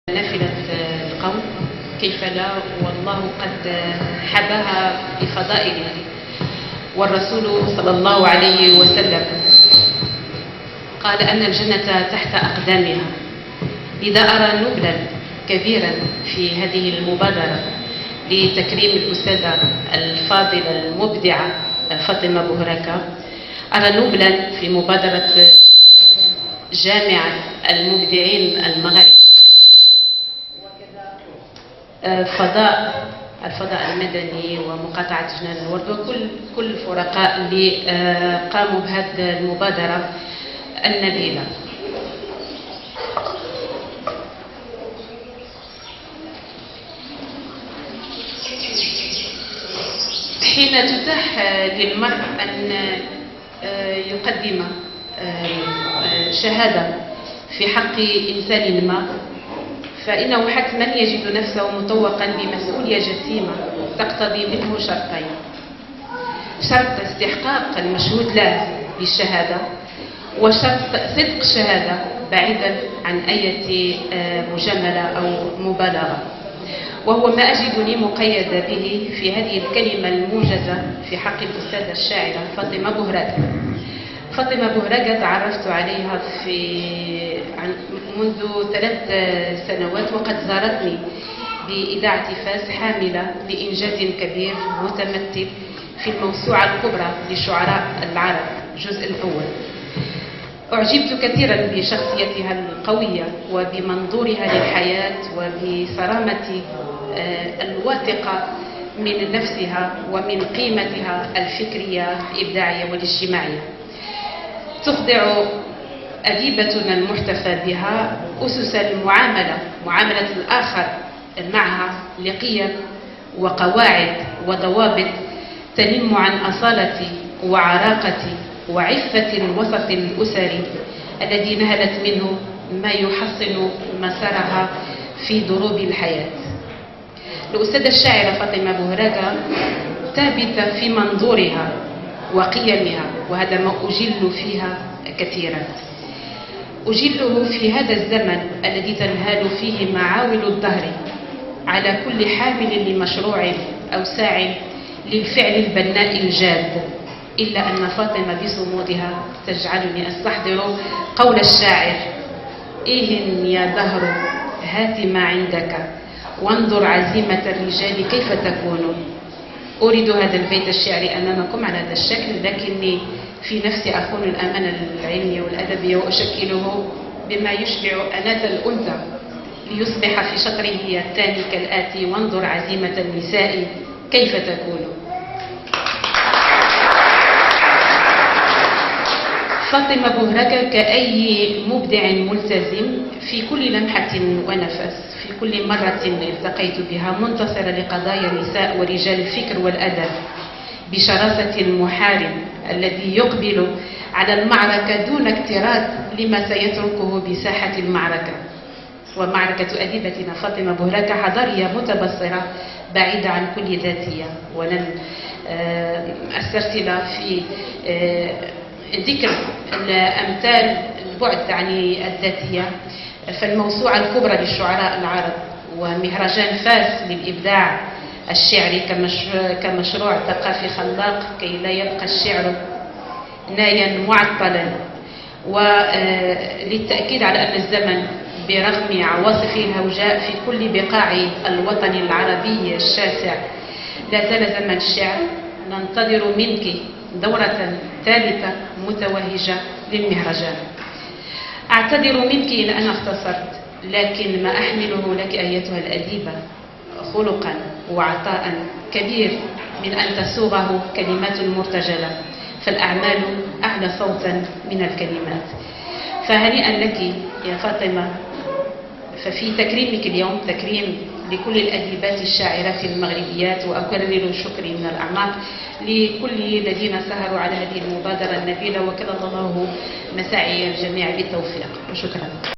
نافلة القول كيف لا، والله قد حباها بفضائله، والرسول صلى الله عليه وسلم قال أن الجنة تحت أقدامها. إذا أرى نبلا كبيرا في هذه المبادرة لتكريم الأستاذة الفاضلة المبدعة فاطمة بوهراكا، أرى نبلا في مبادرة جامعة المبدعين المغاربة، الفضاء المدني ومقاطعة جنان الورد وكل الفرقاء اللي قاموا بهذه المبادرة النبيلة. حين تتاح للمرء أن يقدم شهادة في حق إنسان ما، فإنه حتما يجد نفسه مطوقا بمسؤولية جسيمة تقتضي منه شرطين: شرط استحقاق المشهود له بالشهادة، وشرط صدق الشهادة بعيدا عن أي مجاملة أو مبالغة. وهو ما أجدني مقيدة به في هذه الكلمة الموجزة في حق الأستاذة الشاعرة فاطمة بوهراكا. فاطمة بوهراكا تعرفت عليها منذ 3 سنوات، وقد زارتني بإذاعة فاس حاملة لإنجاز كبير متمثل في الموسوعة الكبرى لشعراء العرب الجزء الأول. أعجبت كثيرا بشخصيتها القوية وبمنظورها للحياة وبصرامة الواثقة من نفسها ومن قيمتها الفكرية الإبداعية والاجتماعية. تخضع أديبتنا المحتفى بها أسس معاملة الآخر معها لقيم وقواعد وضوابط تنم عن أصالة وعراقة وعفة الوسط الأسري الذي نهلت منه ما يحصن مسارها في دروب الحياة. الأستاذة الشاعرة فاطمة بوهراكا ثابتة في منظورها وقيمها، وهذا ما أجل فيها كثيرا. أجله في هذا الزمن الذي تنهال فيه معاول الدهر على كل حامل لمشروع أو ساع للفعل البناء الجاد، إلا أن فاطمة بصمودها تجعلني أستحضر قول الشاعر: إيه يا دهر هات ما عندك وانظر عزيمة الرجال كيف تكون. أريد هذا البيت الشعري أمامكم على هذا الشكل، لكني في نفسي أخون الأمانة العلمية والأدبية وأشكله بما يشبع أناة الأنثى ليصبح في شطره الثاني كالآتي: وانظر عزيمة النساء كيف تكون. فاطمة بوهراكا كأي مبدع ملتزم في كل لمحة ونفس، في كل مرة التقيت بها منتصرة لقضايا النساء ورجال الفكر والأدب، بشراسة المحارب الذي يقبل على المعركة دون اكتراث لما سيتركه بساحة المعركة. ومعركة أديبتنا فاطمة بوهراكا حضارية متبصرة بعيدة عن كل ذاتية، ولن أسترسل في ذكر الأمثال البعد عن الذاتية. فالموسوعة الكبرى للشعراء العرب ومهرجان فاس للإبداع الشعري كمشروع ثقافي خلاق كي لا يبقى الشعر نايا معطلا، وللتأكيد على أن الزمن برغم عواصفه الهوجاء في كل بقاع الوطن العربي الشاسع لا زال زمن الشعر. ننتظر منك دورة ثالثة متوهجة للمهرجان. أعتذر منك إن أنا اختصرت، لكن ما أحمله لك أيتها الأديبة خلقا وعطاء كبير من أن تسوغه كلمات مرتجلة، فالأعمال أعلى صوتا من الكلمات. فهنيئا لك يا فاطمة. ففي تكريمك اليوم تكريم لكل الأديبات الشاعرات المغربيات، وأكرر شكري من الأعماق لكل الذين سهروا على هذه المبادرة النبيلة، وكلل الله مساعي الجميع بالتوفيق، وشكرا.